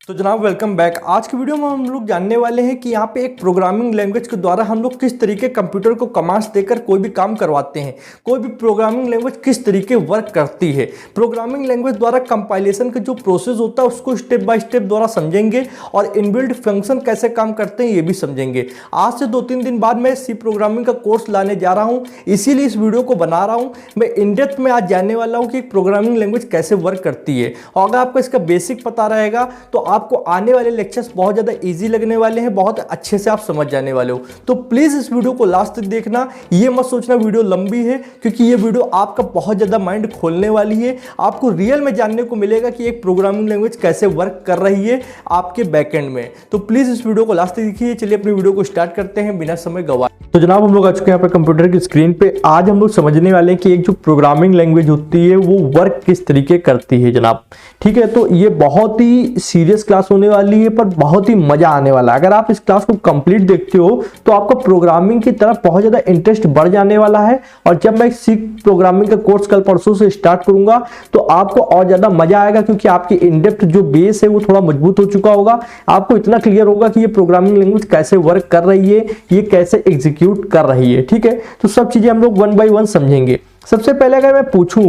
तो जनाब welcome back. आज की वीडियो में हम लोग जानने वाले हैं कि यहाँ पे एक प्रोग्रामिंग लैंग्वेज के द्वारा हम लोग किस तरीके कंप्यूटर को कमांड्स देकर कोई भी काम करवाते हैं। कोई भी प्रोग्रामिंग लैंग्वेज किस तरीके वर्क करती है। प्रोग्रामिंग लैंग्वेज द्वारा कंपाइलेशन का जो प्रोसेस होता है उसको स्टेप बाय स्टेप द्वारा समझेंगे और इनबिल्ट फंक्शन कैसे काम करते हैं ये भी समझेंगे। आज से 2-3 दिन बाद मैं सी प्रोग्रामिंग का कोर्स लाने जा रहा हूँ, इसीलिए इस वीडियो को बना रहा हूँ। मैं इन डेप्थ में आज जानने वाला हूँ कि प्रोग्रामिंग लैंग्वेज कैसे वर्क करती है। और अगर आपको इसका बेसिक पता रहेगा तो आपको आने वाले लेक्चर्स बहुत ज़्यादा इजी लगने वाले हैं, बहुत अच्छे से आप समझ जाने वाले हो। तो प्लीज़ इस वीडियो को लास्ट तक देखना, ये मत सोचना वीडियो लंबी है, क्योंकि ये वीडियो आपका बहुत ज़्यादा माइंड खोलने वाली है। आपको रियल में जानने को मिलेगा कि एक प्रोग्रामिंग लैंग्वेज कैसे वर्क कर रही है आपके बैकएंड में। तो प्लीज़ इस वीडियो को लास्ट तक देखिए। चलिए अपनी वीडियो को स्टार्ट करते हैं बिना समय गवाए। तो जनाब हम लोग आ चुके हैं यहाँ पर कंप्यूटर की स्क्रीन पे। आज हम लोग समझने वाले हैं कि एक जो प्रोग्रामिंग लैंग्वेज होती है वो वर्क किस तरीके करती है जनाब। ठीक है, तो ये बहुत ही सीरियस क्लास होने वाली है, पर बहुत ही मजा आने वाला है। अगर आप इस क्लास को कंप्लीट देखते हो तो आपका प्रोग्रामिंग की तरफ बहुत ज्यादा इंटरेस्ट बढ़ जाने वाला है। और जब मैं सी प्रोग्रामिंग का कोर्स कल परसों से स्टार्ट करूंगा तो आपको और ज्यादा मजा आएगा, क्योंकि आपकी इनडेप्थ जो बेस है वो थोड़ा मजबूत हो चुका होगा। आपको इतना क्लियर होगा कि ये प्रोग्रामिंग लैंग्वेज कैसे वर्क कर रही है, ये कैसे एग्जीक्यूट कर रही है। ठीक है, तो सब चीजें हम लोग 1 बाय 1 समझेंगे। सबसे पहले अगर मैं पूछूं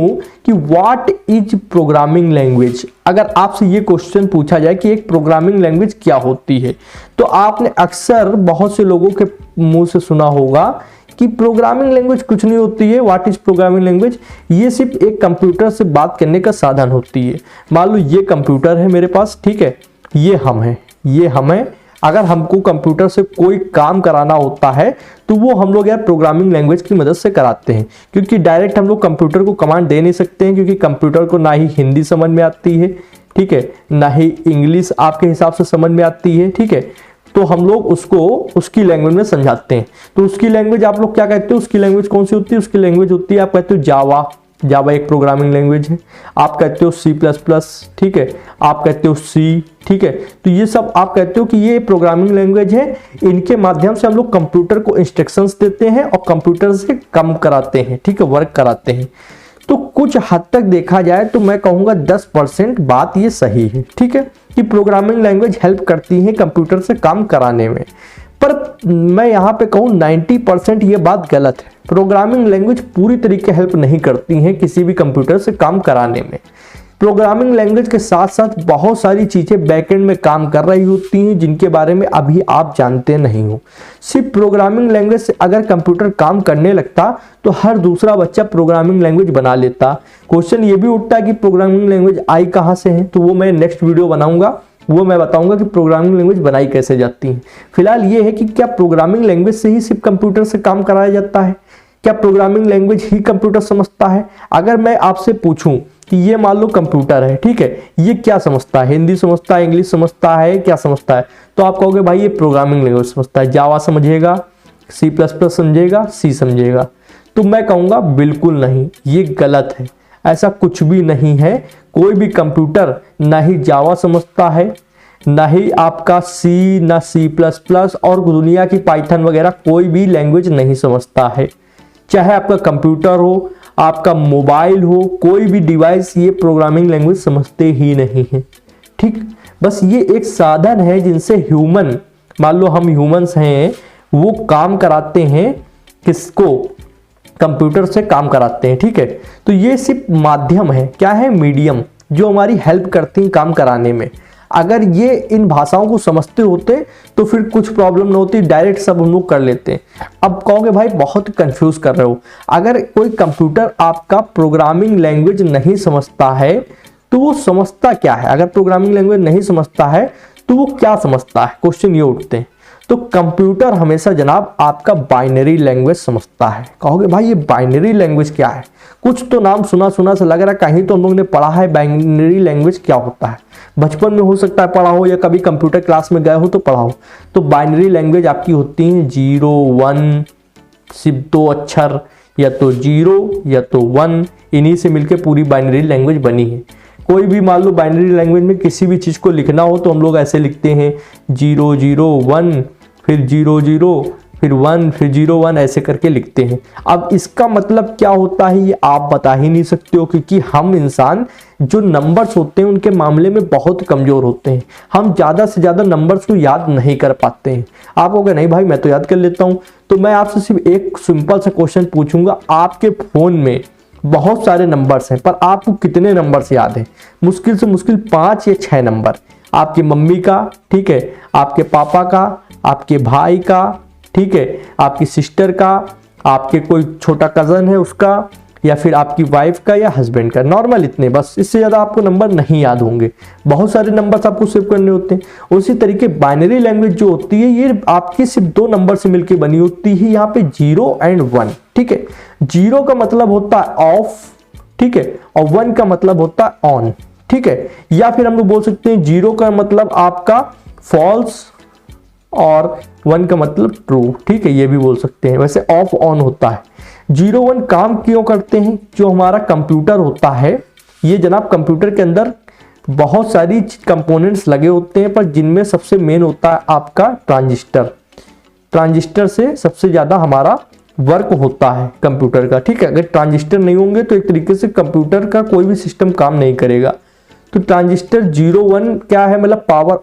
कि व्हाट इज प्रोग्रामिंग लैंग्वेज, अगर आपसे ये क्वेश्चन पूछा जाए कि एक प्रोग्रामिंग लैंग्वेज क्या होती है, तो आपने अक्सर बहुत से लोगों के मुंह से सुना होगा कि प्रोग्रामिंग लैंग्वेज कुछ नहीं होती है। व्हाट इज प्रोग्रामिंग लैंग्वेज, ये सिर्फ एक कंप्यूटर से बात करने का साधन होती है। मान लो ये कंप्यूटर है मेरे पास, ठीक है, ये हम है। अगर हमको कंप्यूटर से कोई काम कराना होता है तो वो हम लोग यार प्रोग्रामिंग लैंग्वेज की मदद से कराते हैं, क्योंकि डायरेक्ट हम लोग कंप्यूटर को कमांड दे नहीं सकते हैं, क्योंकि कंप्यूटर को ना ही हिंदी समझ में आती है, ठीक है, ना ही इंग्लिश आपके हिसाब से समझ में आती है। ठीक है, तो हम लोग उसको उसकी लैंग्वेज में समझाते हैं। तो उसकी लैंग्वेज आप लोग क्या कहते हो, उसकी लैंग्वेज कौन सी होती है? उसकी लैंग्वेज होती है, आप कहते हो जावा एक प्रोग्रामिंग लैंग्वेज है। आप कहते हो C++, ठीक है, आप कहते हो C, ठीक है। तो ये सब आप कहते हो कि ये प्रोग्रामिंग लैंग्वेज है। इनके माध्यम से हम लोग कंप्यूटर को इंस्ट्रक्शंस देते हैं और कंप्यूटर से काम कराते हैं, ठीक है, वर्क कराते हैं। तो कुछ हद तक देखा जाए तो मैं कहूँगा 10% बात ये सही है, ठीक है, कि प्रोग्रामिंग लैंग्वेज हेल्प करती है कंप्यूटर से काम कराने में। पर मैं यहाँ पे कहूँ 90% ये बात गलत है। प्रोग्रामिंग लैंग्वेज पूरी तरीके हेल्प नहीं करती है किसी भी कंप्यूटर से काम कराने में। प्रोग्रामिंग लैंग्वेज के साथ साथ बहुत सारी चीज़ें बैकएंड में काम कर रही होती हैं, जिनके बारे में अभी आप जानते नहीं हो। सिर्फ प्रोग्रामिंग लैंग्वेज से अगर कंप्यूटर काम करने लगता तो हर दूसरा बच्चा प्रोग्रामिंग लैंग्वेज बना लेता। क्वेश्चन ये भी उठता है कि प्रोग्रामिंग लैंग्वेज आई कहाँ से है, तो वो मैं नेक्स्ट वीडियो बनाऊंगा, वो मैं बताऊंगा कि प्रोग्रामिंग लैंग्वेज बनाई कैसे जाती है। फिलहाल ये है कि क्या प्रोग्रामिंग लैंग्वेज से ही सिर्फ कंप्यूटर से काम कराया जाता है? क्या प्रोग्रामिंग लैंग्वेज ही कंप्यूटर समझता है? अगर मैं आपसे पूछूं कि ये मान लो कंप्यूटर है, ठीक है, ये क्या समझता है? हिंदी समझता है, इंग्लिश समझता है, क्या समझता है? तो आप कहोगे भाई ये प्रोग्रामिंग लैंग्वेज समझता है, जावा समझेगा, C++ समझेगा, C समझेगा। तो मैं कहूँगा बिल्कुल नहीं, ये गलत है। ऐसा कुछ भी नहीं है। कोई भी कंप्यूटर ना ही जावा समझता है, ना ही आपका C, ना C++ और दुनिया की पाइथन वगैरह कोई भी लैंग्वेज नहीं समझता है। चाहे आपका कंप्यूटर हो, आपका मोबाइल हो, कोई भी डिवाइस ये प्रोग्रामिंग लैंग्वेज समझते ही नहीं है। ठीक, बस ये एक साधन है जिनसे ह्यूमन, मान लो हम ह्यूमंस हैं, वो काम कराते हैं, किसको? कंप्यूटर से काम कराते हैं। ठीक है, तो ये सिर्फ माध्यम है, क्या है? मीडियम, जो हमारी हेल्प करती हैं काम कराने में। अगर ये इन भाषाओं को समझते होते तो फिर कुछ प्रॉब्लम ना होती, डायरेक्ट सब हम लोग कर लेते हैं। अब कहोगे भाई बहुत कंफ्यूज कर रहे हो। अगर कोई कंप्यूटर आपका प्रोग्रामिंग लैंग्वेज नहीं समझता है तो वो समझता क्या है? अगर प्रोग्रामिंग लैंग्वेज नहीं समझता है तो वो क्या समझता है? क्वेश्चन ये उठते हैं। तो कंप्यूटर हमेशा जनाब आपका बाइनरी लैंग्वेज समझता है। कहोगे भाई ये बाइनरी लैंग्वेज क्या है? कुछ तो नाम सुना सुना सा लग रहा है, कहीं तो हम लोग ने पढ़ा है बाइनरी लैंग्वेज क्या होता है। बचपन में हो सकता है पढ़ा हो, या कभी कंप्यूटर क्लास में गए हो तो पढ़ा हो। तो बाइनरी लैंग्वेज आपकी होती है 0 1, सिर्फ 2 अक्षर, या तो 0 या तो 1, इन्हीं से मिलकर पूरी बाइनरी लैंग्वेज बनी है। कोई भी मान लो बाइनरी लैंग्वेज में किसी भी चीज़ को लिखना हो तो हम लोग ऐसे लिखते हैं 0 0 1, फिर 0 0 फिर 1 फिर 0 1 ऐसे करके लिखते हैं। अब इसका मतलब क्या होता है ये आप बता ही नहीं सकते हो, क्योंकि हम इंसान जो नंबर्स होते हैं उनके मामले में बहुत कमज़ोर होते हैं। हम ज़्यादा से ज़्यादा नंबर्स को याद नहीं कर पाते हैं। आप कहोगे नहीं भाई मैं तो याद कर लेता हूँ, तो मैं आपसे सिर्फ एक सिंपल सा क्वेश्चन पूछूंगा। आपके फ़ोन में बहुत सारे नंबर्स हैं, पर आपको कितने नंबर्स याद हैं? मुश्किल से मुश्किल 5 या 6 नंबर। आपकी मम्मी का, ठीक है, आपके पापा का, आपके भाई का, ठीक है, आपकी सिस्टर का, आपके कोई छोटा कज़न है उसका, या फिर आपकी वाइफ का या हस्बैंड का। नॉर्मल इतने, बस इससे ज़्यादा आपको नंबर नहीं याद होंगे। बहुत सारे नंबर्स आपको सेव करने होते हैं। उसी तरीके बाइनरी लैंग्वेज जो होती है ये आपके सिर्फ 2 नंबर से मिलकर बनी होती है। यहाँ पे 0 और 1, ठीक है। 0 का मतलब होता है ऑफ, ठीक है, और 1 का मतलब होता है ऑन, ठीक है। या फिर हम लोग बोल सकते हैं 0 का मतलब आपका फॉल्स और 1 का मतलब ट्रू, ठीक है, ये भी बोल सकते हैं। वैसे ऑफ ऑन होता है। 0 1 काम क्यों करते हैं? जो हमारा कंप्यूटर होता है, ये जनाब कंप्यूटर के अंदर बहुत सारी कंपोनेंट्स लगे होते हैं, पर जिनमें सबसे मेन होता है आपका ट्रांजिस्टर। ट्रांजिस्टर से सबसे ज़्यादा हमारा वर्क होता है कंप्यूटर का, ठीक है। अगर ट्रांजिस्टर नहीं होंगे तो एक तरीके से कंप्यूटर का कोई भी सिस्टम काम नहीं करेगा। तो ट्रांजिस्टर 0 1 क्या है, मतलब पावर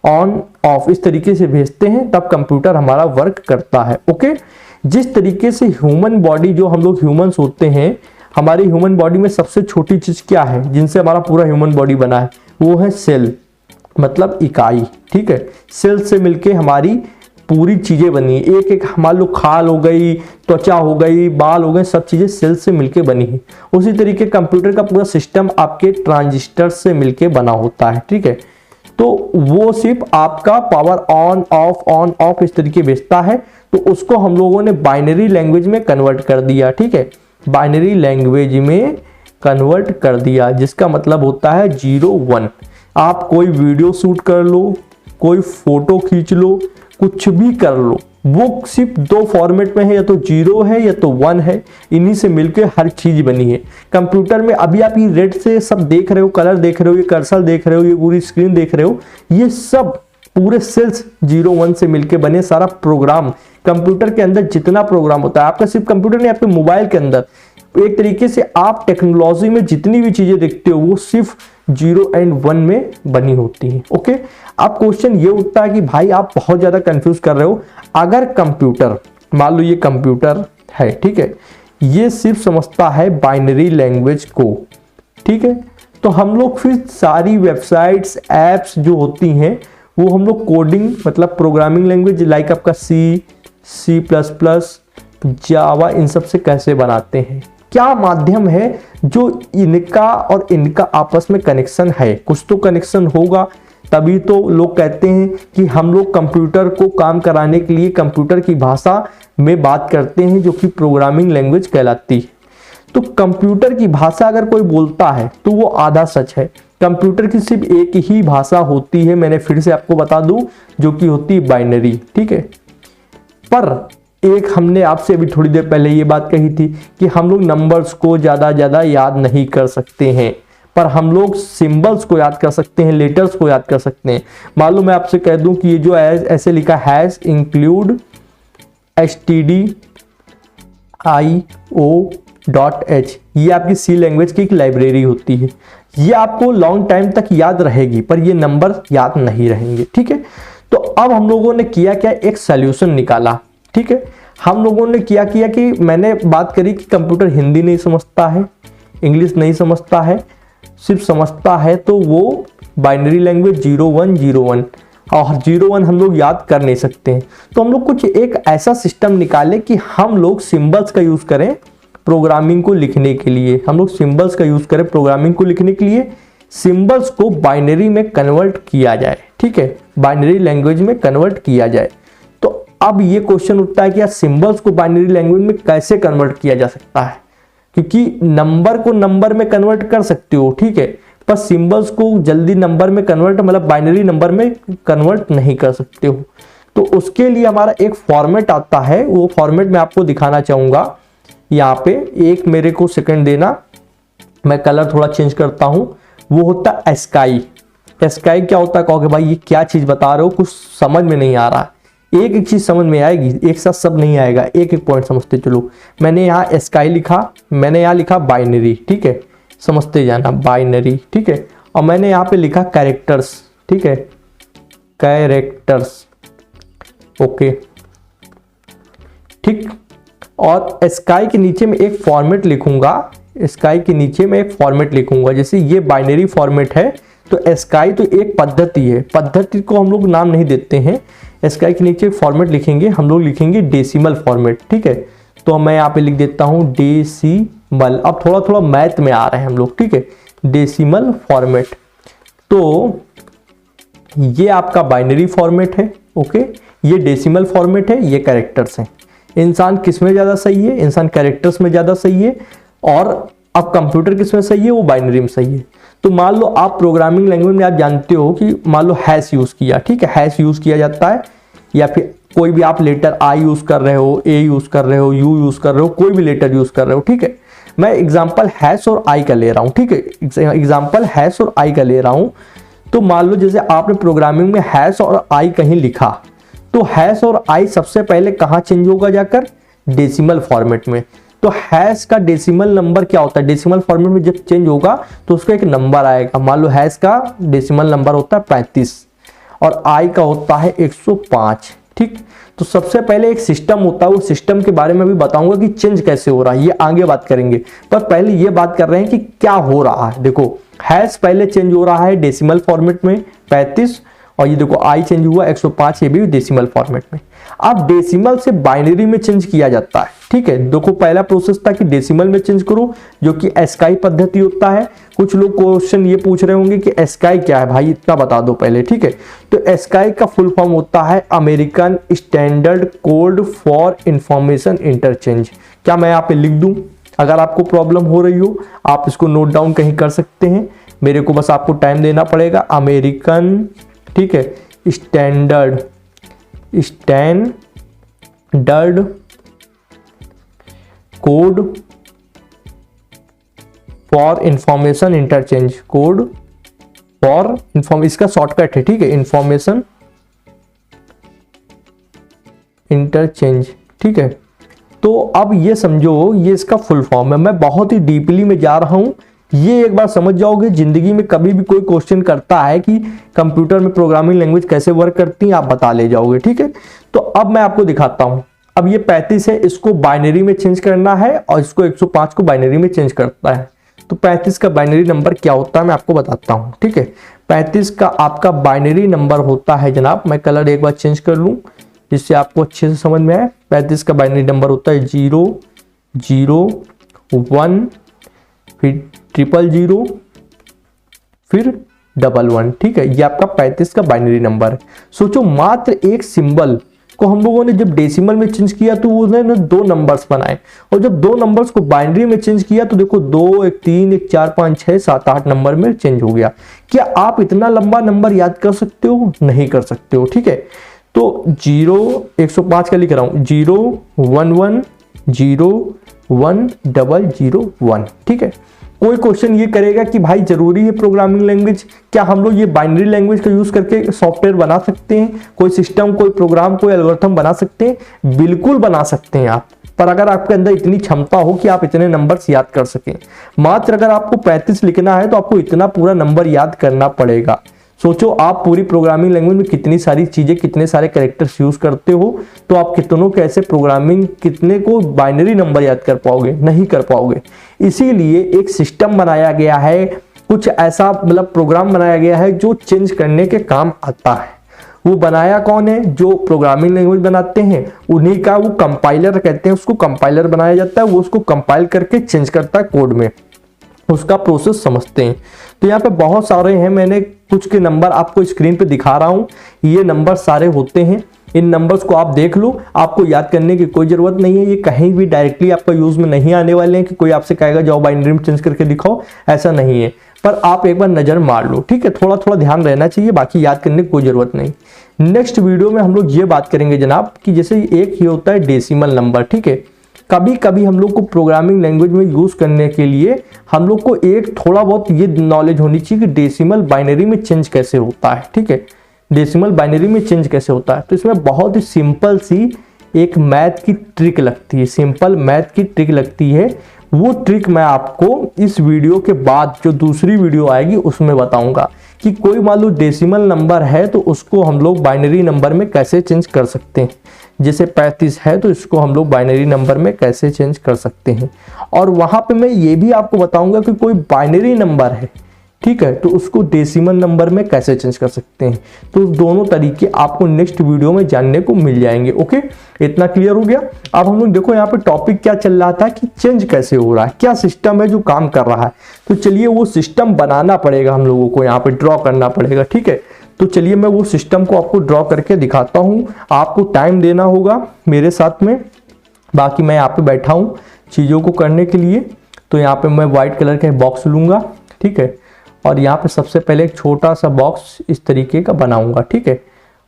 ऑन ऑफ इस तरीके से भेजते हैं, तब कंप्यूटर हमारा वर्क करता है। ओके, जिस तरीके से ह्यूमन बॉडी, जो हम लोग ह्यूमंस होते हैं, हमारी ह्यूमन बॉडी में सबसे छोटी चीज क्या है जिनसे हमारा पूरा ह्यूमन बॉडी बना है? वो है सेल, मतलब इकाई, ठीक है। सेल से मिलके हमारी पूरी चीजें बनी है। एक एक मान लो खाल हो गई, त्वचा हो गई, बाल हो गए, सब चीजें सेल से मिलके बनी है। उसी तरीके कंप्यूटर का पूरा सिस्टम आपके ट्रांजिस्टर से मिलके बना होता है, ठीक है। तो वो सिर्फ आपका पावर ऑन ऑफ इस तरीके भेजता है। तो उसको हम लोगों ने बाइनरी लैंग्वेज में कन्वर्ट कर दिया, ठीक है। बाइनरी लैंग्वेज में कन्वर्ट कर दिया, जिसका मतलब होता है 0 1। आप कोई वीडियो शूट कर लो, कोई फोटो खींच लो, कुछ भी कर लो, वो सिर्फ 2 फॉर्मेट में है, या तो 0 है या तो 1 है। इन्हीं से मिलके हर चीज बनी है कंप्यूटर में। अभी आप ये रेड से सब देख रहे हो, कलर देख रहे हो, ये कर्सर देख रहे हो, ये पूरी स्क्रीन देख रहे हो, ये सब पूरे सेल्स 0 1 से मिलके बने। सारा प्रोग्राम कंप्यूटर के अंदर जितना प्रोग्राम होता है, आपका सिर्फ कंप्यूटर नहीं, आपके मोबाइल के अंदर एक तरीके से आप टेक्नोलॉजी में जितनी भी चीजें देखते हो वो सिर्फ 0 और 1 में बनी होती है। ओके, अब क्वेश्चन ये उठता है कि भाई आप बहुत ज्यादा कंफ्यूज कर रहे हो। अगर कंप्यूटर, मान लो ये कंप्यूटर है, ठीक है, ये सिर्फ समझता है बाइनरी लैंग्वेज को, ठीक है, तो हम लोग फिर सारी वेबसाइट्स, एप्स जो होती हैं वो हम लोग कोडिंग, मतलब प्रोग्रामिंग लैंग्वेज लाइक आपका C++, जावा, इन सब से कैसे बनाते हैं? क्या माध्यम है जो इनका और इनका आपस में कनेक्शन है? कुछ तो कनेक्शन होगा, तभी तो लोग कहते हैं कि हम लोग कंप्यूटर को काम कराने के लिए कंप्यूटर की भाषा में बात करते हैं, जो कि प्रोग्रामिंग लैंग्वेज कहलाती है। तो कंप्यूटर की भाषा अगर कोई बोलता है तो वो आधा सच है। कंप्यूटर की सिर्फ एक ही भाषा होती है, मैंने फिर से आपको बता दूं, जो कि होती है बाइनरी, ठीक है। पर एक हमने आपसे अभी थोड़ी देर पहले ये बात कही थी कि हम लोग नंबर्स को ज्यादा याद नहीं कर सकते हैं, पर हम लोग सिंबल्स को याद कर सकते हैं, लेटर्स को याद कर सकते हैं। मान लो मैं आपसे कह दूं कि ये जो ऐसे लिखा हैश इंक्लूड stdio.h, ये आपकी सी लैंग्वेज की एक लाइब्रेरी होती है। ये आपको लॉन्ग टाइम तक याद रहेगी, पर ये नंबर याद नहीं रहेंगे, ठीक है। तो अब हम लोगों ने किया क्या, एक सॉल्यूशन निकाला, ठीक है। हम लोगों ने क्या किया कि मैंने बात करी कि कंप्यूटर हिंदी नहीं समझता है, इंग्लिश नहीं समझता है, सिर्फ समझता है तो वो बाइनरी लैंग्वेज 0 1 0 1, और 0 1 हम लोग याद कर नहीं सकते हैं। तो हम लोग कुछ एक ऐसा सिस्टम निकाले कि हम लोग सिंबल्स का यूज करें प्रोग्रामिंग को लिखने के लिए। हम लोग सिंबल्स का यूज करें प्रोग्रामिंग को लिखने के लिए, सिंबल्स को बाइनरी में कन्वर्ट किया जाए, ठीक है, बाइनरी लैंग्वेज में कन्वर्ट किया जाए। तो अब ये क्वेश्चन उठता है कि यार सिंबल्स को बाइनरी लैंग्वेज में कैसे कन्वर्ट किया जा सकता है? क्योंकि नंबर को नंबर में कन्वर्ट कर सकते हो, ठीक है, पर सिंबल्स को जल्दी नंबर में कन्वर्ट, मतलब बाइनरी नंबर में कन्वर्ट नहीं कर सकते हो। तो उसके लिए हमारा एक फॉर्मेट आता है, वो फॉर्मेट मैं आपको दिखाना चाहूंगा। यहाँ पे एक मेरे को सेकंड देना, मैं कलर थोड़ा चेंज करता हूं। वो होता है स्काई। स्काई क्या होता है? कहोगे भाई ये क्या चीज बता रहे हो, कुछ समझ में नहीं आ रहा। एक एक चीज समझ में आएगी, एक साथ सब नहीं आएगा, एक एक पॉइंट समझते चलो। मैंने यहाँ स्काई लिखा, मैंने यहाँ लिखा बाइनरी, ठीक है, समझते जाना बाइनरी, ठीक है। और मैंने यहाँ पे लिखा कैरेक्टर्स, ठीक है, कैरेक्टर्स, ओके, ठीक। और स्काई के नीचे में एक फॉर्मेट लिखूंगा, स्काई के नीचे में एक फॉर्मेट लिखूंगा, जैसे ये बाइनरी फॉर्मेट है तो स्काई तो एक पद्धति है, पद्धति को हम लोग नाम नहीं देते हैं। स्काई के नीचे फॉर्मेट लिखेंगे, हम लोग लिखेंगे डेसिमल फॉर्मेट, ठीक है। तो मैं यहाँ पे लिख देता हूँ डेसिमल। अब थोड़ा थोड़ा मैथ में आ रहे हैं हम लोग, ठीक है, डेसिमल फॉर्मेट। तो ये आपका बाइनरी फॉर्मेट है, ओके, ये डेसिमल फॉर्मेट है, ये कैरेक्टर्स हैं। इंसान किस में ज़्यादा सही है? इंसान कैरेक्टर्स में ज़्यादा सही है। और अब कंप्यूटर किस में सही है? वो बाइनरी में सही है। तो मान लो आप प्रोग्रामिंग लैंग्वेज में आप जानते हो कि मान लो हैश यूज़ किया, ठीक है, हैश यूज़ किया जाता है, या फिर कोई भी आप लेटर आई यूज़ कर रहे हो, ए यूज़ कर रहे हो, यू यूज़ कर रहे हो, कोई भी लेटर यूज़ कर रहे हो, ठीक है। मैं एग्जाम्पल हैश और आई का ले रहा हूँ, ठीक है, एग्जाम्पल हैश और आई का ले रहा हूँ। तो मान लो जैसे आपने प्रोग्रामिंग में हैश और आई कहीं लिखा, तो हैश और आई सबसे पहले कहाँ चेंज होगा? जाकर डेसिमल फॉर्मेट में। तो हैश का डेसिमल नंबर क्या होता है? डेसिमल फॉर्मेट में जब चेंज होगा तो उसका एक नंबर आएगा। मान लो हैश का डेसिमल नंबर होता है 35 और आई का होता है 105, ठीक। तो सबसे पहले एक सिस्टम होता है, वो सिस्टम के बारे में भी बताऊंगा कि चेंज कैसे हो रहा है, ये आगे बात करेंगे। पर पहले ये बात कर रहे हैं कि क्या हो रहा है। देखो हैश पहले चेंज हो रहा है डेसिमल फॉर्मेट में 35, और ये देखो आई चेंज हुआ 105, ये भी डेसिमल फॉर्मेट में। अब डेसिमल से बाइनरी में चेंज किया जाता है, ठीक है। देखो पहला प्रोसेस था कि डेसिमल में चेंज करो, जो कि एस्काई पद्धति होता है। कुछ लोग क्वेश्चन ये पूछ रहे होंगे कि एस्काई क्या है भाई, इतना बता दो पहले, ठीक है। तो एस्काई का फुल फॉर्म होता है American standard code for information interchange. क्या मैं यहाँ पे लिख दूं? अगर आपको प्रॉब्लम हो रही हो आप इसको नोट डाउन कहीं कर सकते हैं, मेरे को बस आपको टाइम देना पड़ेगा। अमेरिकन, ठीक है, standard code for information interchange, code for inform, इसका शॉर्टकट है, ठीक है, इंफॉर्मेशन इंटरचेंज, ठीक है। तो अब ये समझो ये इसका फुल फॉर्म है। मैं बहुत ही डीपली में जा रहा हूं, ये एक बार समझ जाओगे। जिंदगी में कभी भी कोई क्वेश्चन करता है कि कंप्यूटर में प्रोग्रामिंग लैंग्वेज कैसे वर्क करती है, आप बता ले जाओगे, ठीक है। तो अब मैं आपको दिखाता हूं। अब ये 35 है, इसको बाइनरी में चेंज करना है, और इसको 105 को बाइनरी में चेंज करता है। तो 35 का बाइनरी नंबर क्या होता है मैं आपको बताता हूँ, ठीक है। 35 का आपका बाइनरी नंबर होता है जनाब, मैं कलर एक बार चेंज कर लूँ जिससे आपको अच्छे से समझ में आए। 35 का बाइनरी नंबर होता है 0 0 1 फिर 000 फिर 11, ठीक है। ये आपका 35 का बाइनरी नंबर है। सोचो मात्र एक सिंबल को हम लोगों ने जब डेसिमल में चेंज किया तो उन्होंने 2 नंबर्स बनाए, और जब 2 नंबर्स को बाइनरी में चेंज किया तो देखो 2 1 3 1 4 5 6 7 8 नंबर में चेंज हो गया। क्या आप इतना लंबा नंबर याद कर सकते हो? नहीं कर सकते हो, ठीक है। तो 105 का लिख रहा हूं 0 1 1 0 1 0 1, ठीक है। कोई क्वेश्चन ये करेगा कि भाई जरूरी है प्रोग्रामिंग लैंग्वेज, क्या हम लोग ये बाइनरी लैंग्वेज का यूज करके सॉफ्टवेयर बना सकते हैं, कोई सिस्टम, कोई प्रोग्राम, कोई एल्गोरिथम बना सकते हैं? बिल्कुल बना सकते हैं आप, पर अगर आपके अंदर इतनी क्षमता हो कि आप इतने नंबर्स याद कर सकें। मात्र अगर आपको 35 लिखना है तो आपको इतना पूरा नंबर याद करना पड़ेगा। सोचो आप पूरी प्रोग्रामिंग लैंग्वेज में कितनी सारी चीजें, कितने सारे कैरेक्टर्स यूज करते हो, तो आप कितनों कैसे प्रोग्रामिंग, कितने को बाइनरी नंबर याद कर पाओगे? नहीं कर पाओगे। इसीलिए एक सिस्टम बनाया गया है, कुछ ऐसा मतलब प्रोग्राम बनाया गया है जो चेंज करने के काम आता है। वो बनाया कौन है? जो प्रोग्रामिंग लैंग्वेज बनाते हैं उन्हीं का, वो कंपाइलर कहते हैं उसको, कंपाइलर बनाया जाता है, वो उसको कंपाइल करके चेंज करता है कोड में, उसका प्रोसेस समझते हैं। तो यहाँ पे बहुत सारे हैं, मैंने कुछ के नंबर आपको स्क्रीन पे दिखा रहा हूँ, ये नंबर सारे होते हैं। इन नंबर्स को आप देख लो, आपको याद करने की कोई जरूरत नहीं है। ये कहीं भी डायरेक्टली आपका यूज में नहीं आने वाले हैं कि कोई आपसे कहेगा जाओ बाइनरी में चेंज करके दिखाओ, ऐसा नहीं है। पर आप एक बार नजर मार लो, ठीक है, थोड़ा थोड़ा ध्यान रहना चाहिए, बाकी याद करने की कोई जरूरत नहीं। नेक्स्ट वीडियो में हम लोग ये बात करेंगे जनाब कि जैसे एक ही होता है डेसिमल नंबर, ठीक है। कभी कभी हम लोग को प्रोग्रामिंग लैंग्वेज में यूज करने के लिए हम लोग को एक थोड़ा बहुत ये नॉलेज होनी चाहिए कि डेसिमल बाइनरी में चेंज कैसे होता है, ठीक है। डेसिमल बाइनरी में चेंज कैसे होता है। तो इसमें बहुत ही सिंपल सी एक मैथ की ट्रिक लगती है, सिंपल मैथ की ट्रिक लगती है। वो ट्रिक मैं आपको इस वीडियो के बाद जो दूसरी वीडियो आएगी उसमें बताऊंगा कि कोई मान लो डेसिमल नंबर है तो उसको हम लोग बाइनरी नंबर में कैसे चेंज कर सकते हैं। जैसे 35 है तो इसको हम लोग बाइनरी नंबर में कैसे चेंज कर सकते हैं। और वहां पे मैं ये भी आपको बताऊंगा कि कोई बाइनरी नंबर है, ठीक है, तो उसको डेसिमल नंबर में कैसे चेंज कर सकते हैं। तो दोनों तरीके आपको नेक्स्ट वीडियो में जानने को मिल जाएंगे। ओके, इतना क्लियर हो गया। अब हम लोग देखो यहाँ पे टॉपिक क्या चल रहा था कि चेंज कैसे हो रहा है, क्या सिस्टम है जो काम कर रहा है। तो चलिए वो सिस्टम बनाना पड़ेगा, हम लोगों को यहाँ पे ड्रॉ करना पड़ेगा, ठीक है। तो चलिए मैं वो सिस्टम को आपको ड्रॉ करके दिखाता हूँ। आपको टाइम देना होगा मेरे साथ में, बाकी मैं यहाँ पे बैठा हूँ चीज़ों को करने के लिए। तो यहाँ पे मैं व्हाइट कलर का बॉक्स लूँगा, ठीक है, और यहाँ पे सबसे पहले एक छोटा सा बॉक्स इस तरीके का बनाऊंगा, ठीक है।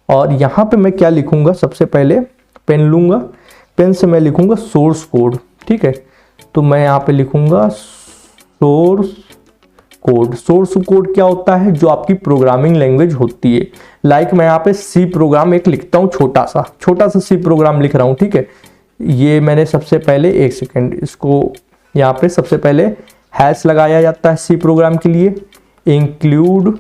और यहाँ पे मैं क्या लिखूंगा, सबसे पहले पेन लूंगा, पेन से मैं लिखूंगा सोर्स कोड, ठीक है। तो मैं यहाँ पे लिखूंगा सोर्स कोड। सोर्स कोड क्या होता है, जो आपकी प्रोग्रामिंग लैंग्वेज होती है। लाइक मैं यहाँ पे सी प्रोग्राम एक लिखता हूँ, छोटा सा सी प्रोग्राम लिख रहा हूँ, ठीक है। ये मैंने सबसे पहले, एक सेकेंड, इसको यहाँ पे सबसे पहले हैश लगाया जाता है सी प्रोग्राम के लिए, इंक्लूड,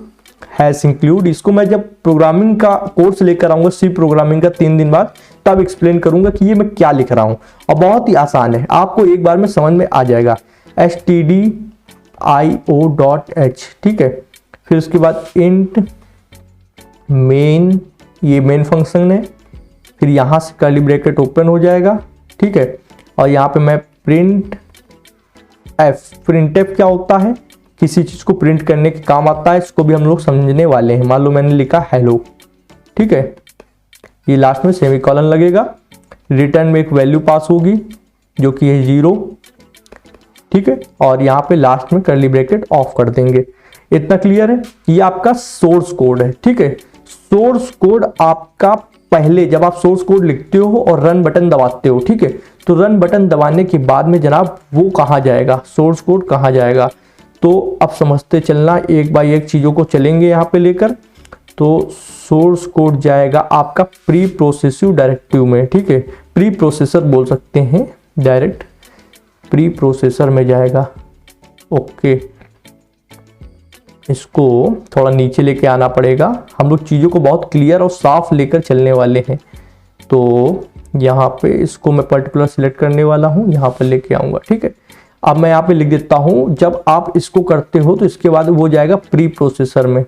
हैश इंक्लूड। इसको मैं जब प्रोग्रामिंग का कोर्स लेकर आऊंगा सी प्रोग्रामिंग का 3 दिन बाद, तब एक्सप्लेन करूंगा कि ये मैं क्या लिख रहा हूं। और बहुत ही आसान है, आपको एक बार में समझ में आ जाएगा। stdio.h, ठीक है। फिर उसके बाद इंट मेन, ये मेन फंक्शन है। फिर यहां से कर्ली ब्रैकेट ओपन हो जाएगा, ठीक है। और यहाँ पे मैं प्रिंट एफ क्या होता है, किसी चीज को प्रिंट करने के काम आता है, इसको भी हम लोग समझने वाले हैं। मान लो मैंने लिखा हेलो, ठीक है, ये लास्ट में सेमीकोलन लगेगा। रिटर्न में एक वैल्यू पास होगी जो कि है 0, ठीक है। और यहाँ पे लास्ट में कर्ली ब्रैकेट ऑफ कर देंगे। इतना क्लियर है। ये आपका सोर्स कोड है, ठीक है। सोर्स कोड आपका पहले जब आप सोर्स कोड लिखते हो और रन बटन दबाते हो, ठीक है, तो रन बटन दबाने के बाद में जनाब वो कहाँ जाएगा, सोर्स कोड कहाँ जाएगा। तो अब समझते चलना, एक बाय एक चीज़ों को चलेंगे यहाँ पे लेकर। तो सोर्स कोड जाएगा आपका प्री प्रोसेसिव डायरेक्टिव में, ठीक है, प्री प्रोसेसर बोल सकते हैं, डायरेक्ट प्री प्रोसेसर में जाएगा। ओके, इसको थोड़ा नीचे लेके आना पड़ेगा, हम लोग चीज़ों को बहुत क्लियर और साफ लेकर चलने वाले हैं। तो यहाँ पे इसको मैं पर्टिकुलर सिलेक्ट करने वाला हूँ, यहाँ पर लेके आऊँगा, ठीक है। अब मैं यहाँ पे लिख देता हूँ, जब आप इसको करते हो तो इसके बाद वो जाएगा प्री प्रोसेसर में।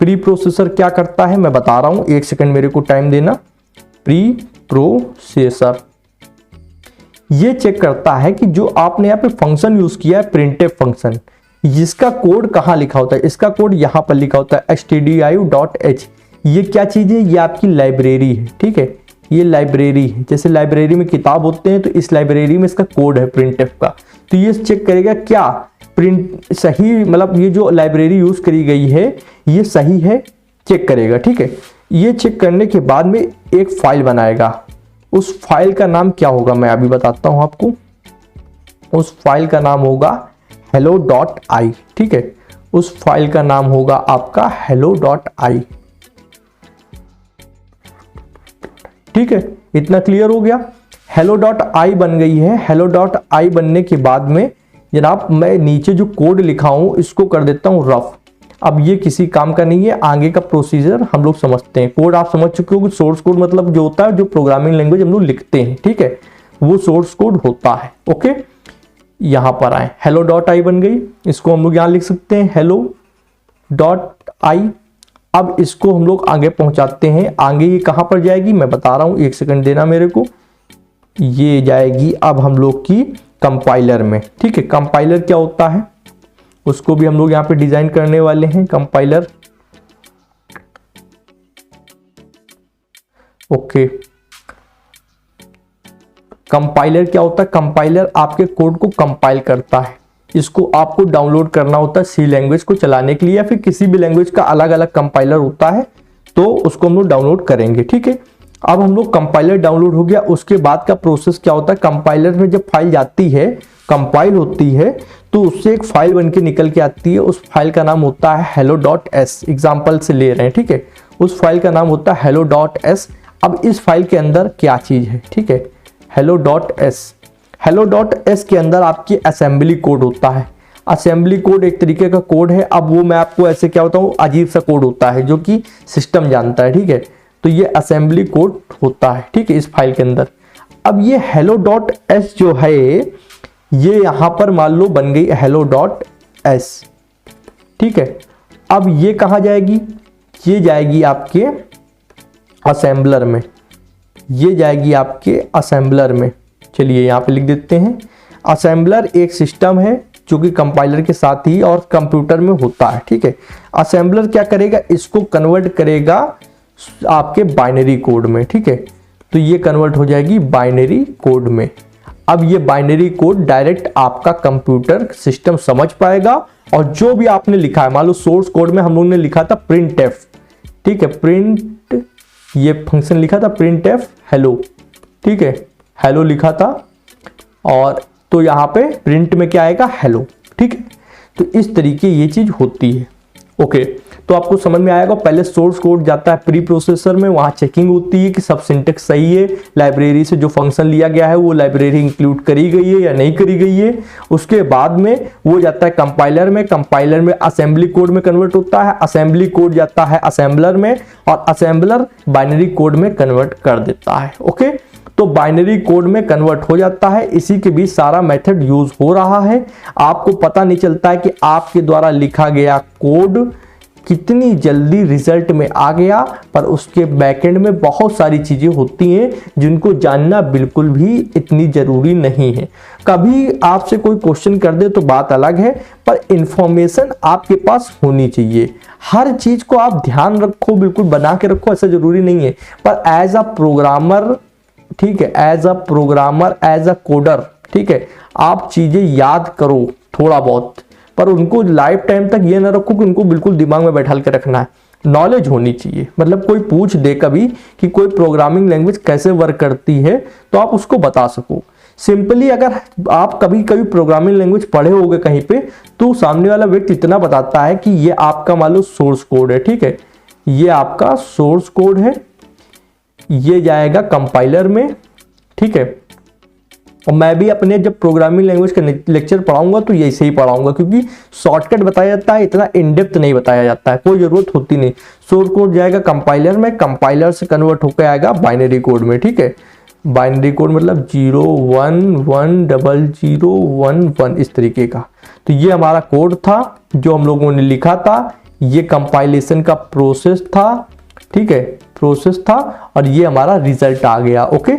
प्री प्रोसेसर क्या करता है मैं बता रहा हूँ, एक सेकंड मेरे को टाइम देना। प्री प्रोसेसर ये चेक करता है कि जो आपने यहाँ पे फंक्शन यूज किया है, प्रिंटफ फंक्शन, जिसका कोड कहाँ लिखा होता है, इसका कोड यहाँ पर लिखा होता है stdio.h। ये क्या चीज है, ये आपकी लाइब्रेरी है, ठीक है, ये लाइब्रेरी है। जैसे लाइब्रेरी में किताब होते हैं तो इस लाइब्रेरी में इसका कोड है प्रिंटफ का। तो ये चेक करेगा क्या प्रिंट सही, मतलब ये जो लाइब्रेरी यूज करी गई है ये सही है, चेक करेगा, ठीक है। ये चेक करने के बाद में एक फाइल बनाएगा। उस फाइल का नाम क्या होगा मैं अभी बताता हूं आपको। उस फाइल का नाम होगा hello.i, ठीक है। उस फाइल का नाम होगा आपका hello.i, ठीक है। इतना क्लियर हो गया। hello.i बन गई है। hello.i बनने के बाद में जनाब मैं नीचे जो कोड लिखा हूं इसको कर देता हूं रफ। अब ये किसी काम का नहीं है, आगे का प्रोसीजर हम लोग समझते हैं। कोड आप समझ चुके हो कि सोर्स कोड मतलब जो होता है, जो प्रोग्रामिंग लैंग्वेज हम लोग लिखते हैं, ठीक है, वो सोर्स कोड होता है। ओके, यहां पर आए, hello.i बन गई, इसको हम लोग यहां लिख सकते हैं hello.i। अब इसको हम लोग आगे पहुंचाते हैं। आगे ये कहां पर जाएगी मैं बता रहा हूं, एक सेकंड देना मेरे को। ये जाएगी अब हम लोग की कंपाइलर में, ठीक है। कंपाइलर क्या होता है उसको भी हम लोग यहाँ पे डिजाइन करने वाले हैं, कंपाइलर। ओके, कंपाइलर क्या होता है, कंपाइलर आपके कोड को कंपाइल करता है। इसको आपको डाउनलोड करना होता है सी लैंग्वेज को चलाने के लिए, या फिर किसी भी लैंग्वेज का अलग अलग कंपाइलर होता है, तो उसको हम लोग डाउनलोड करेंगे, ठीक है। अब हम लोग कंपाइलर डाउनलोड हो गया, उसके बाद का प्रोसेस क्या होता है, कंपाइलर में जब फाइल जाती है कंपाइल होती है तो उससे एक फाइल बन के निकल के आती है। उस फाइल का नाम होता है hello.s, एग्जाम्पल से ले रहे हैं, ठीक है। उस फाइल का नाम होता है hello.s। अब इस फाइल के अंदर क्या चीज़ है, ठीक है, hello.s। hello.s के अंदर आपकी असेंबली कोड होता है। असेंबली कोड एक तरीके का कोड है। अब वो मैं आपको ऐसे क्या बताऊँ, अजीब सा कोड होता है जो कि सिस्टम जानता है, ठीक है। तो ये असेंबली कोड होता है, ठीक है, इस फाइल के अंदर। अब ये hello.s जो है ये यहां पर मान लो बन गई hello.s, ठीक है। अब ये कहां जाएगी, ये जाएगी आपके असेंबलर में, ये जाएगी आपके असेंबलर में। चलिए यहां पे लिख देते हैं। असेंबलर एक सिस्टम है जो कि कंपाइलर के साथ ही और कंप्यूटर में होता है, ठीक है। असेंबलर क्या करेगा, इसको कन्वर्ट करेगा आपके बाइनरी कोड में, ठीक है। तो ये कन्वर्ट हो जाएगी बाइनरी कोड में। अब ये बाइनरी कोड डायरेक्ट आपका कंप्यूटर सिस्टम समझ पाएगा और जो भी आपने लिखा है, मान लो सोर्स कोड में हम लोग ने लिखा था printf, ठीक है, प्रिंट, ये फंक्शन लिखा था printf हेलो, ठीक है, हेलो लिखा था और तो यहाँ पे प्रिंट में क्या आएगा, हेलो, ठीक है। तो इस तरीके ये चीज होती है, ओके। तो आपको समझ में आएगा। पहले सोर्स कोड जाता है प्री प्रोसेसर में, वहाँ चेकिंग होती है कि सब सिंटेक्स सही है, लाइब्रेरी से जो फंक्शन लिया गया है वो लाइब्रेरी इंक्लूड करी गई है या नहीं करी गई है। उसके बाद में वो जाता है कंपाइलर में, कंपाइलर में असेंबली कोड में कन्वर्ट होता है, असेंबली कोड जाता है असेंबलर में और असेंबलर बाइनरी कोड में कन्वर्ट कर देता है, ओके। तो बाइनरी कोड में कन्वर्ट हो जाता है। इसी के बीच सारा मेथड यूज हो रहा है। आपको पता नहीं चलता है कि आपके द्वारा लिखा गया कोड कितनी जल्दी रिजल्ट में आ गया, पर उसके बैकएंड में बहुत सारी चीजें होती हैं जिनको जानना बिल्कुल भी इतनी जरूरी नहीं है। कभी आपसे कोई क्वेश्चन कर दे तो बात अलग है, पर इंफॉर्मेशन आपके पास होनी चाहिए। हर चीज को आप ध्यान रखो, बिल्कुल बना के रखो, ऐसा जरूरी नहीं है। पर एज अ प्रोग्रामर, ठीक है, as a programmer, as a coder, ठीक है, आप चीजें याद करो थोड़ा बहुत, पर उनको लाइफ टाइम तक ये ना रखो कि उनको बिल्कुल दिमाग में बैठा के रखना है। नॉलेज होनी चाहिए, मतलब कोई पूछ दे कभी कि कोई प्रोग्रामिंग लैंग्वेज कैसे वर्क करती है तो आप उसको बता सको। सिंपली अगर आप कभी कभी प्रोग्रामिंग लैंग्वेज पढ़े होगे कहीं पे, तो सामने वाला व्यक्ति इतना बताता है कि ये आपका मान लो सोर्स कोड है, ठीक है, ये आपका सोर्स कोड है, ये जाएगा कंपाइलर में, ठीक है। और मैं भी अपने जब प्रोग्रामिंग लैंग्वेज का लेक्चर पढ़ाऊंगा तो ये ऐसे ही पढ़ाऊंगा, क्योंकि शॉर्टकट बताया जाता है, इतना इन डेप्थ नहीं बताया जाता है, कोई जरूरत होती नहीं। सोर्स कोड जाएगा कंपाइलर में, कंपाइलर से कन्वर्ट होकर आएगा बाइनरी कोड में, ठीक है। बाइनरी कोड मतलब 0110011 इस तरीके का। तो ये हमारा कोड था जो हम लोगों ने लिखा था, ये कंपाइलेशन का प्रोसेस था, ठीक है, प्रोसेस था, और ये हमारा रिजल्ट आ गया, ओके।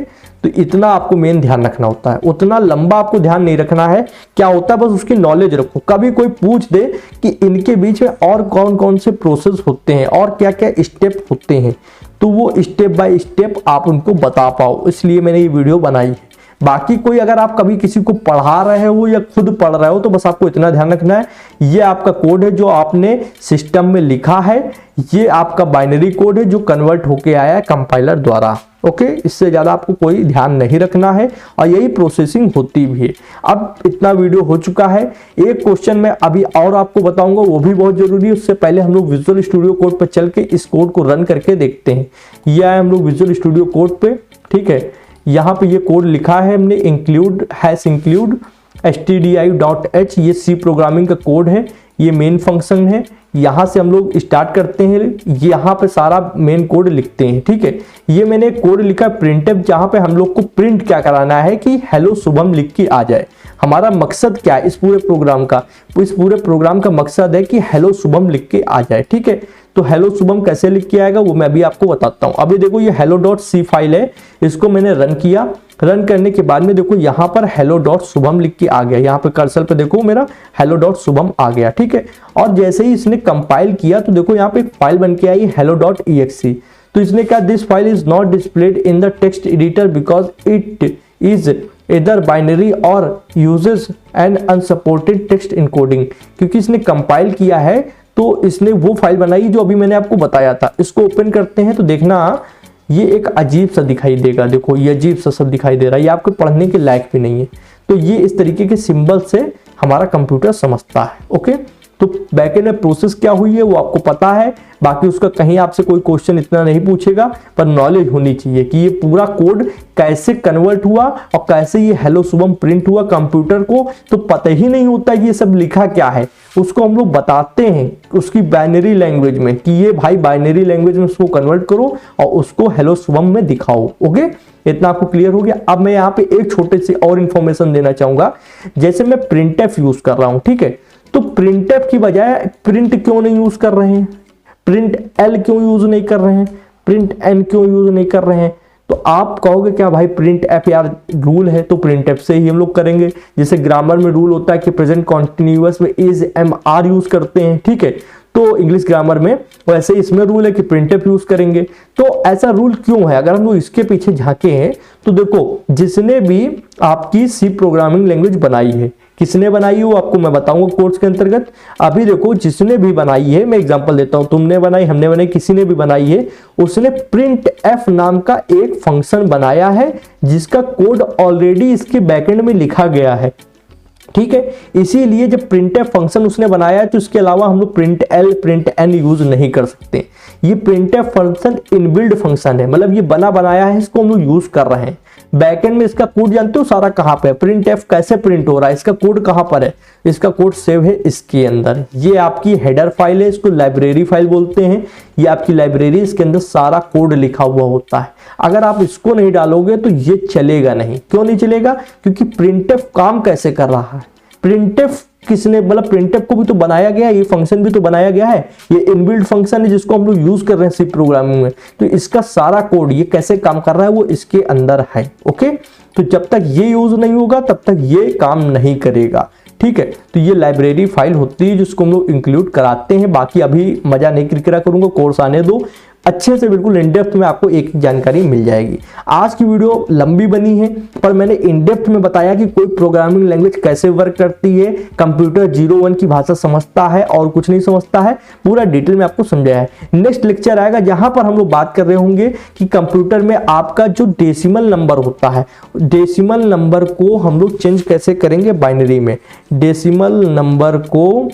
तो इतना आपको मेन ध्यान रखना होता है, उतना लंबा आपको ध्यान नहीं रखना है। क्या होता है, बस उसकी नॉलेज रखो। कभी कोई पूछ दे कि इनके बीच में और कौन कौन से प्रोसेस होते हैं और क्या क्या स्टेप होते हैं, तो वो स्टेप बाय स्टेप आप उनको बता पाओ, इसलिए मैंने ये वीडियो बनाई है। बाकी कोई अगर आप कभी किसी को पढ़ा रहे हो या खुद पढ़ रहे हो तो बस आपको इतना ध्यान रखना है, ये आपका कोड है जो आपने सिस्टम में लिखा है, ये आपका बाइनरी कोड है जो कन्वर्ट होके आया है कंपाइलर द्वारा, ओके। इससे ज्यादा आपको कोई ध्यान नहीं रखना है और यही प्रोसेसिंग होती भी है। अब इतना वीडियो हो चुका है। एक क्वेश्चन मैं अभी और आपको बताऊंगा, वो भी बहुत जरूरी है। उससे पहले हम लोग विजुअल स्टूडियो कोड पर चल के इस कोड को रन करके देखते हैं। ये आए हम लोग विजुअल स्टूडियो कोड पे, ठीक है। यहाँ पे ये कोड लिखा है हमने, इंक्लूड stdi.h, ये सी प्रोग्रामिंग का कोड है, ये मेन फंक्शन है। यहाँ से हम लोग स्टार्ट करते हैं, यहाँ पे सारा मेन कोड लिखते हैं, ठीक है। ये मैंने कोड लिखा है printf, जहाँ पे हम लोग को प्रिंट क्या कराना है कि हेलो शुभम लिख के आ जाए। हमारा मकसद क्या है इस पूरे प्रोग्राम का, इस पूरे प्रोग्राम का मकसद है कि हेलो शुभम लिख के आ जाए, ठीक है। तो हेलो शुभम कैसे लिख के आएगा वो मैं भी आपको बताता हूँ। अभी देखो ये hello.c फाइल है, इसको मैंने रन किया। रन करने के बाद में देखो यहाँ पर hello.shubham लिख के आ गया, यहाँ पे कर्सर पे देखो मेरा hello.shubham आ गया, ठीक है। और जैसे ही इसने कंपाइल किया तो देखो यहाँ पे एक फाइल बन के आई hello.exe। तो इसने कहा this file is not displayed in the text editor because it is इधर बाइनरी और uses and unsupported text encoding. क्योंकि इसने कंपाइल किया है तो इसने वो फाइल बनाई जो अभी मैंने आपको बताया था। इसको ओपन करते हैं तो देखना ये एक अजीब सा दिखाई देगा, देखो ये अजीब सा सब दिखाई दे रहा है, ये आपको पढ़ने के लायक भी नहीं है। तो ये इस तरीके के सिंबल से हमारा कंप्यूटर समझता है। ओके, तो बैकएंड में प्रोसेस क्या हुई है वो आपको पता है, बाकी उसका कहीं आपसे कोई क्वेश्चन इतना नहीं पूछेगा, पर नॉलेज होनी चाहिए कि ये पूरा कोड कैसे कन्वर्ट हुआ और कैसे ये हेलो शुभम प्रिंट हुआ। कंप्यूटर को तो पता ही नहीं होता ये सब लिखा क्या है, उसको हम लोग बताते हैं उसकी बाइनरी लैंग्वेज में कि ये भाई बाइनरी लैंग्वेज में उसको कन्वर्ट करो और उसको हेलो शुभम में दिखाओ। ओके, इतना आपको क्लियर हो गया। अब मैं यहाँ पे एक छोटे से और इंफॉर्मेशन देना चाहूंगा। जैसे मैं प्रिंटफ यूज कर रहा हूं, ठीक है, तो प्रिंटफ की बजाय प्रिंट क्यों नहीं यूज कर रहे हैं, प्रिंट एल क्यों यूज नहीं कर रहे हैं, प्रिंट एन क्यों यूज नहीं कर रहे हैं? तो आप कहोगे क्या भाई प्रिंट एफ यार रूल है तो प्रिंट एफ से ही हम लोग करेंगे। जैसे ग्रामर में रूल होता है कि प्रेजेंट कॉन्टिन्यूअस में इज एम आर यूज करते हैं, ठीक है, तो इंग्लिश ग्रामर में वैसे इसमें रूल है कि प्रिंटफ यूज करेंगे। तो ऐसा रूल क्यों है? अगर हम लोग इसके पीछे झांके हैं तो देखो, जिसने भी आपकी सी प्रोग्रामिंग लैंग्वेज बनाई है, किसने बनाई है वो आपको मैं बताऊंगा कोर्स के अंतर्गत। अभी देखो, जिसने भी बनाई है, मैं एग्जांपल देता हूं, तुमने बनाई, हमने बनाई, किसी ने भी बनाई है, उसने प्रिंट एफ नाम का एक फंक्शन बनाया है जिसका कोड ऑलरेडी इसके बैकएंड में लिखा गया है, ठीक है। इसीलिए जब प्रिंटफ फंक्शन उसने बनाया है तो इसके अलावा हम लोग print L print N use नहीं कर सकते। ये प्रिंटफ फंक्शन इनबिल्ड फंक्शन है, मतलब ये बना बनाया है, इसको हम लोग यूज कर रहे हैं। बैकएंड में इसका कोड जानते हो सारा कहां पे है, प्रिंट एफ कैसे प्रिंट हो रहा है, इसका कोड कहां पर है, इसका कोड सेव है इसके अंदर। ये आपकी हेडर फाइल है, इसको लाइब्रेरी फाइल बोलते हैं। ये आपकी लाइब्रेरी, इसके अंदर सारा कोड लिखा हुआ होता है। अगर आप इसको नहीं डालोगे तो ये चलेगा नहीं। क्यों नहीं चलेगा? क्योंकि प्रिंटफ काम कैसे कर रहा है, प्रिंटफ किसने, मतलब प्रिंटफ को भी तो बनाया गया है, ये फंक्शन भी तो बनाया गया है, ये इनबिल्ट फंक्शन है जिसको हम लोग यूज कर रहे हैं सी प्रोग्रामिंग में। तो इसका सारा कोड ये कैसे काम कर रहा है वो इसके अंदर है। ओके, तो जब तक ये यूज नहीं होगा तब तक ये काम नहीं करेगा, ठीक है। तो ये लाइब्रेरी फाइल होती है जिसको हम लोग इंक्लूड कराते हैं। बाकी अभी मजा नहीं किरकिरा करूंगा, कोर्स आने दो, अच्छे से बिल्कुल इन डेप्थ में आपको एक जानकारी मिल जाएगी। आज की वीडियो लंबी बनी है पर मैंने इन डेप्थ में बताया कि कोई प्रोग्रामिंग लैंग्वेज कैसे वर्क करती है, कंप्यूटर 01 की भाषा समझता है और कुछ नहीं समझता है, पूरा डिटेल में आपको समझाया है। नेक्स्ट लेक्चर आएगा जहां पर हम लोग बात कर रहे होंगे कि कंप्यूटर में आपका जो डेसिमल नंबर होता है, डेसिमल नंबर को हम लोग चेंज कैसे करेंगे बाइनरी में, डेसिमल नंबर को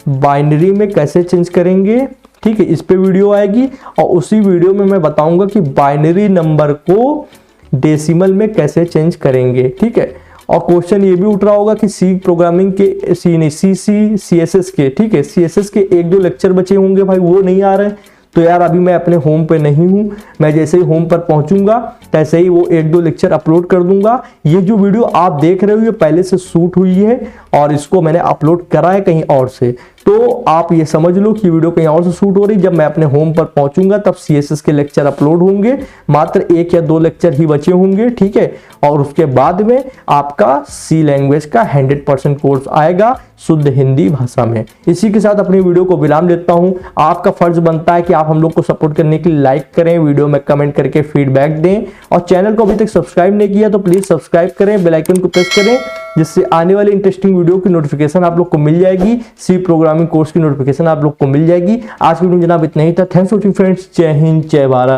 बाइनरी में कैसे चेंज करेंगे, ठीक है। इस पे वीडियो आएगी और उसी वीडियो में मैं बताऊंगा कि बाइनरी नंबर को डेसिमल में कैसे चेंज करेंगे, ठीक है। और क्वेश्चन ये भी उठ रहा होगा कि सी प्रोग्रामिंग के CSS के, ठीक है, CSS के 1-2 लेक्चर बचे होंगे भाई, वो नहीं आ रहे। तो यार अभी मैं अपने होम पे नहीं हूं, मैं जैसे ही होम पर पहुंचूंगा तैसे ही वो 1-2 लेक्चर अपलोड कर दूंगा। ये जो वीडियो आप देख रहे हो ये पहले से शूट हुई है और इसको मैंने अपलोड करा है कहीं और से, तो आप ये समझ लो कि वीडियो कहीं और से शूट हो रही। जब मैं अपने होम पर पहुंचूंगा तब CSS के लेक्चर अपलोड होंगे, मात्र 1 या 2 लेक्चर ही बचे होंगे, ठीक है। और उसके बाद में आपका सी लैंग्वेज का 100% कोर्स आएगा शुद्ध हिंदी भाषा में। इसी के साथ अपनी वीडियो को विराम देता हूं। आपका फर्ज बनता है कि आप हम लोग को सपोर्ट करने के लिए लाइक करें, वीडियो में कमेंट करके फीडबैक दें और चैनल को अभी तक सब्सक्राइब नहीं किया तो प्लीज सब्सक्राइब करें, बेल आइकन को प्रेस करें जिससे आने वाली इंटरेस्टिंग वीडियो की नोटिफिकेशन आप लोग को मिल जाएगी, सी प्रोग्रामिंग कोर्स की नोटिफिकेशन आप लोग को मिल जाएगी। आज की वीडियो जनाब इतना ही था। थैंक्स फॉर वॉचिंग फ्रेंड्स, जय हिंद जय भारत।